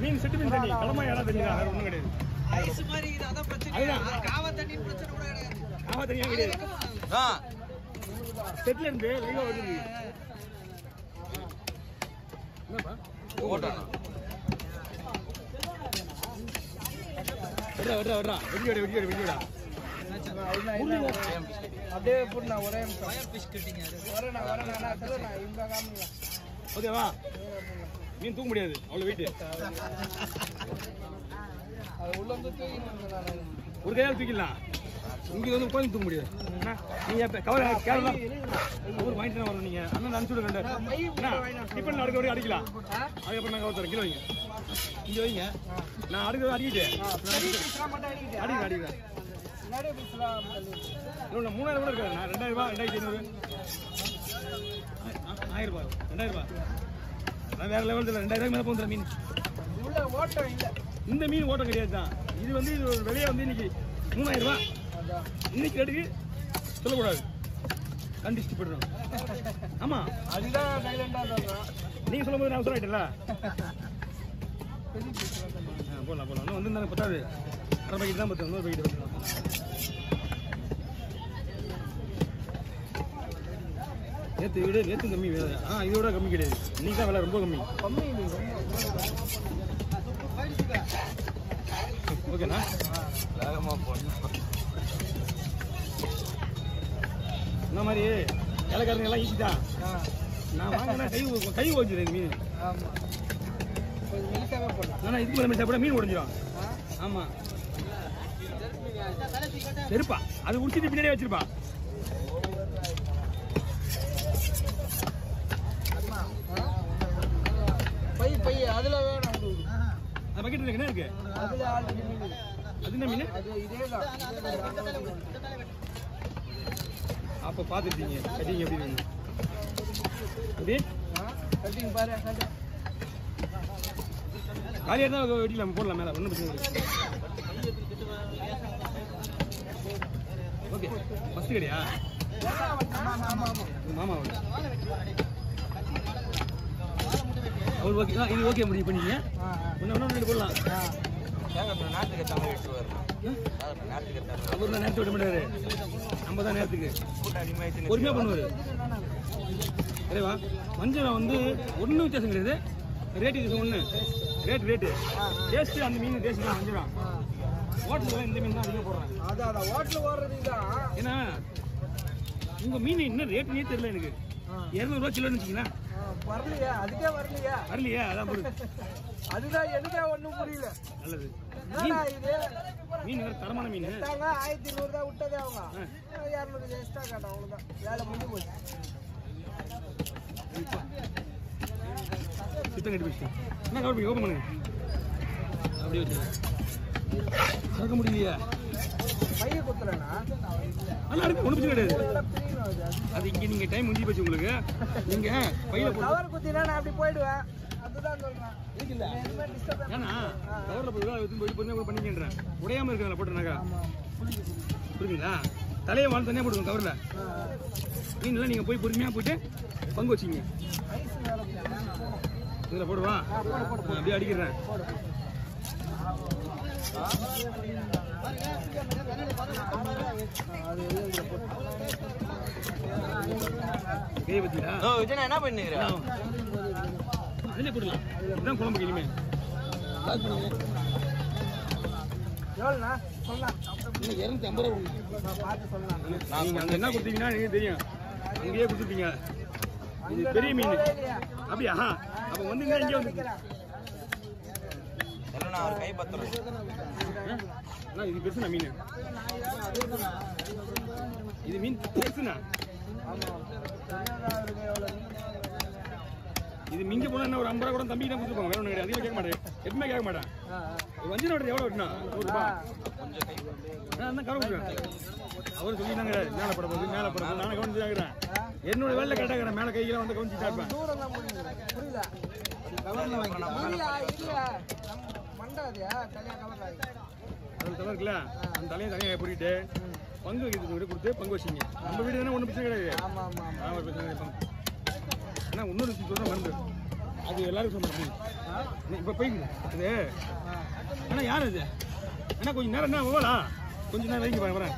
மீன் set மீன் தண்ணி கடமா ஏடா தண்ணி தான் வேற ஒண்ணும் கிடையாது. ஐஸ் மாதிரி இது அதான் பிரச்சனை. காவ தண்ணி பிரச்சனை கூட கிடையாது. காவ தண்ணியா கிடையாது. செட்ல இருந்து லைவா வருது. என்னப்பா ஓட்டானா வரா வெடிடா அப்படியே போடுனா ஒரே ஃபயர் ஃபிஷ் கட்டிங்க வரேனா சொல்லுடா இந்த காமிங்க. ஓகேவா? மீன் தூக்க முடியாது அவ்வளவு வெயிட். அது உள்ள வந்து தூக்கிட்டு ஒரு கையால் தூக்கிடலாம். இங்க வந்து உட்காந்து தூக்க முடியாது. நீங்க கவர் கேரளா ஒரு வாங்கிட்டு தான் வரணும். நீங்க அண்ணன் அனுப்பிச்சு விடுங்க. டிஃபன் அடுக்க வரைக்கும் அடிக்கலாம். அதுக்கப்புறம் நான் கவர் தரேன். கிலோ வைங்க இங்க வைங்க. நான் அடுக்க அடிக்கிட்டு அடிக்கிறேன். இல்லை 3000 கூட இருக்காது. நான் 2000 ரூபாய் 2500 1000 ரூபாய் 2000 ரூபாய் நான் வேற லெவல் இல்லை. 2000 மேலே போந்துடும் மீன். ஓட்டம் இல்லை. இந்த மீன் ஓட்டம் கிடையாது தான். இது வந்து இது ஒரு விலையை வந்து இன்னைக்கு 3000 ரூபாய். இன்னைக்கு ரேட்டுக்கு சொல்லக்கூடாது. கண்டிச்சு போயிடணும். ஆமா அதுதான் சைலண்டா சொல்றேன். நீங்க சொல்லும் போது நான் சொல்லிட்டேன்ல. போடலாம் இன்னும் வந்து பத்தாது. அரை பாக்கெட் தான் பத்து. இன்னொரு பாக்கெட் நேற்று கம்மி. இதோட கம்மி கிடையாது. இன்னைக்கு தான் விலை ரொம்ப கம்மி. ஓகேண்ணா வேகமா போடணும். இந்த மாதிரி இலக்காரங்க எல்லாம் ஈஸி தான். நான் வாங்கினா கை ஓடிச்சிடும் மீன். ஆனால் இதுக்கு மேலே சாப்பிட மீன் உடஞ்சிடும். ஆமா செருப்பா அது உடிச்சிட்டு பின்னாடியே வச்சிருப்பா. பை அதுல வேணும். அந்த பக்கெட்ல என்ன இருக்கு? அதுல ஆல்ரெடி மீன். அது என்ன மீன்? அது இதேதான். அப்ப பாத்துட்டீங்க கட்டிங் எப்படி இருக்கு? அப்படி கட்டிங் பாரு. காலியா தான் வெட்டிலாம் போடலாம் மேல. ஒன்றும் பிரச்சனை இல்லை. ஓகே ஃபர்ஸ்ட் கடையா? மாமா அவர் ஓகே. இது ஓகே முடிவு பண்ணீங்க. ஒன்று போடலாம். அவர் தான் நேரத்தை விட மாட்டாரு. நம்ம தான் நேரத்துக்கு பொறுமையாக பண்ணுவார். சரிவா? மஞ்சள் வந்து ஒன்றும் வித்தியாசம் கிடையாது. ரேட்டு வித்தியாசம் ஒன்று. ரேட்டு டேஸ்ட்டு அந்த மீன் டேஸ்ட் தான். மஞ்சள் ஹோட்டலில் இந்த மீன் தான் அதிகம் போடுறேன். அதான் ஹோட்டலில் ஓடுறது தான். ஏன்னா உங்கள் மீன் இன்னும் ரேட்டுனே தெரியல எனக்கு. 200 ரூபா கிலோன்னு வச்சுங்களேன். வரலையா? அதுக்கே வரலையா? அதான் புரியுது. அதுதான் எனக்கே ஒன்றும் புரியல. நல்லது. மீன் வேறு தரமான மீன். 1200 தான் விட்டதே அவங்க. 200 எக்ஸ்ட்ரா கேட்டோம். அவ்வளோதான் வேலை முடிஞ்சு போச்சு. சுத்தம் கட்டி போச்சு. என்ன கவர் பண்ணி ஓப்பன் பண்ணுங்க. அப்படியே வச்சு திறக்க முடியலையா? பைய குத்துறேன்னா நல்லா இருக்கு. ஒன்றும் பிரச்சனை கிடையாது. அது இங்கே நீங்கள் டைம் முடிஞ்சு போச்சு உங்களுக்கு. நீங்கள் பையில கவர் குத்தினா நான் அப்படி போயிடுவேன். அதுதான் சொல்றேன். ஏன்னா கவரில் போய் பொறுமையாக பண்ணிக்கின்றேன். உடையாமல் இருக்கிறதுல போட்டுருனாக்கா புரியுதுங்களா? தலையை வாழ் தனியாக போடுவோம் கவரில். மீன்லாம் நீங்கள் போய் பொறுமையாக போயிட்டு பங்கு வச்சிங்க. இதில் போடுவா அப்படியே அடிக்கிறேன். கையை பத்தியா என்ன பண்ணுறேன்? அதிலே போடலாம். இதுதான் குழம்புக்கு இனிமே. எவ்வளோண்ணா சொல்லலாம்? 250 ரூபா. நீங்கள் அங்கே என்ன கொடுத்தீங்கன்னா எனக்கு தெரியும். அங்கேயே கொடுத்துருப்பீங்க. இது பெரிய மீன். அப்படியா? அப்போ வந்து இங்கே வந்து கை பத்திரம். இது பெருசுண்ணா மீன். இது மீன் பெருசுண்ணா. இது மிஞ்சி போனா என்ன ஒரு 50 ரூபா கூட தம்பி தான் கொடுத்துருப்பாங்க. வேற ஒன்று கிடையாது. அதிகம் கேட்க மாட்டேன். எப்பவுமே கேட்க மாட்டேன். வஞ்சிரம் ஓடுறது எவ்வளோ வெட்டினா? 100 ரூபா. நான் கரை கொடுக்குறேன். அவரு சொல்லினாங்க மேலே படப்போது நானும் கவனிச்சுதாங்கிறேன். என்னோட வேலை கரெக்டாக மேலே கையெல்லாம் வந்து கவனிச்சுட்டா இருப்பேன். அதில் தலை இருக்குல்ல, அந்த தலையை தனியாக போட்டுட்டு பங்கு வைக்கிறதுக்கு கொடுத்து பங்கு வச்சிங்க. நம்ம வீடு தானே ஒன்றும் பிரச்சனை கிடையாது. பிரச்சனை ஆனால் இன்னொரு விஷயம் சொல்கிறேன் மருந்து அது எல்லாருக்கும் சொல்லுங்க. இப்போ போய்க்குது அது. அண்ணா யார் அது? அண்ணா கொஞ்சம் நேரம் என்ன ஓவலா? கொஞ்சம் நேரம் வைக்க வரேன்.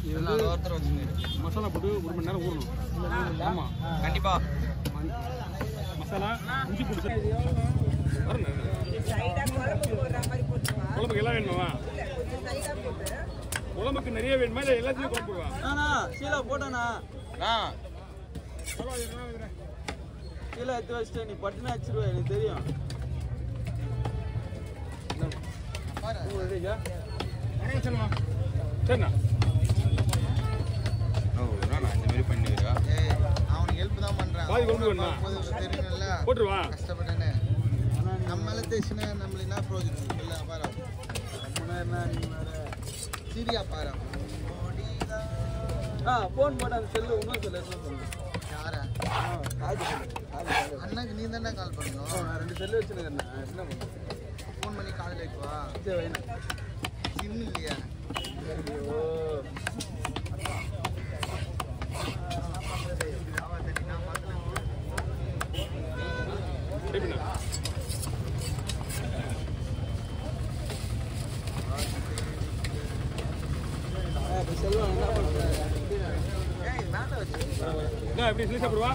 இது வந்து மசாலா போட்டு 1 மணி நேரம் ஊறணும். ஆமாம் கண்டிப்பாக மசாலா இஞ்சி போட்டு வரணும். குழம்புக்கு எல்லாம் வேணுமா? குழம்புக்கு நிறைய வேணுமா இல்லை எல்லாத்தையும் குழம்பு போடுவா? சீலா போட்டேண்ணா கீழே எடுத்து வச்சுட்டு நீ பட்டுன்னு வச்சிருவேன் எனக்கு தெரியும். சரிண்ணா இந்த மாதிரி பண்ணிக்கிறா அவனுக்கு ஹெல்ப் தான் பண்றான். பாதி குழம்பு வேணுமா? தெரியும்ல போட்டுருவா கஷ்டப்பட்டேன்னு நம்மளால தேய்ச்சினா நம்மளுக்கு என்ன ப்ரோஜனம் இல்லை. பாரு சீரியா பாரு ஃபோன் போட்டு அந்த செல்லு இன்னும் சொல்லு என்ன சொல்லு யாரா அண்ணாக்கு நீ தானே கால் பண்ணணும். நான் 2 செல்லு வச்சுருக்கேன். என்ன பண்ணுறேன் ஃபோன் பண்ணி காலையில் வைக்குவா? சரி வைண்ணா. சிம் இல்லையா? ஐயோ செல்வம் என்ன பண்ணுறேன்? வேண்டாம் வச்சு எப்படி சொல்லி சாப்பிடுவா?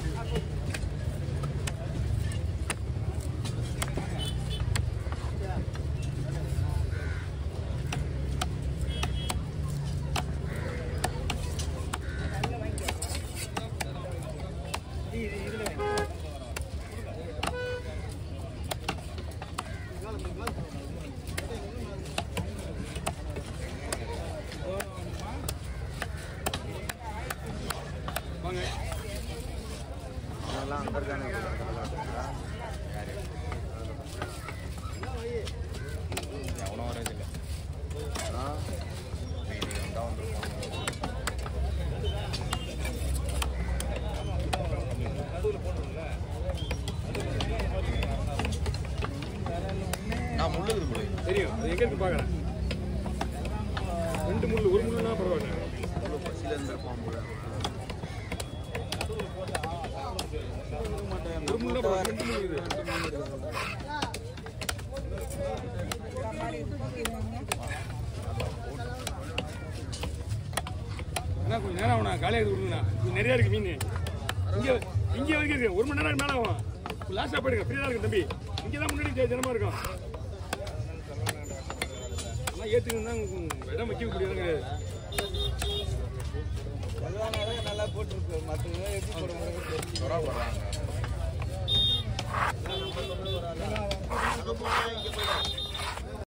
வாங்க அதெல்லாம் அங்கே இருக்கானே எவனோ வரதில்லை. நான் முள்ளுக்குது முள்ளு தெரியும். அது எங்கே இருக்கு பார்க்குறேன். 2 முள் 1 முள்ளுனா பரவாயில்ல. பசியில் இருந்திருப்பான் போல. ஒரு முள்ளா பரவாயில்ல. 2 முள் இருக்குது. அண்ணா கொஞ்சம் நேரம் ஆகுண்ணா. காலையாக கொடுங்கண்ணா. இது நிறையா இருக்குது மீன். இங்கே வரைக்கும் இருக்கு. 1 மணி நேரம் மேலே ஆகும். லாஸ்ட்டாக போயிடுங்க. ஃப்ரீயாக இருக்கு தம்பி. இங்கே தான் முன்னாடி ஜனமாக இருக்கும். ஆனால் ஏற்றுக்குன்னு தான் இடம் வைக்க முடியாது கிடையாது. நல்லா போட்டுருக்கு. மற்ற எப்படி போட முடியும்?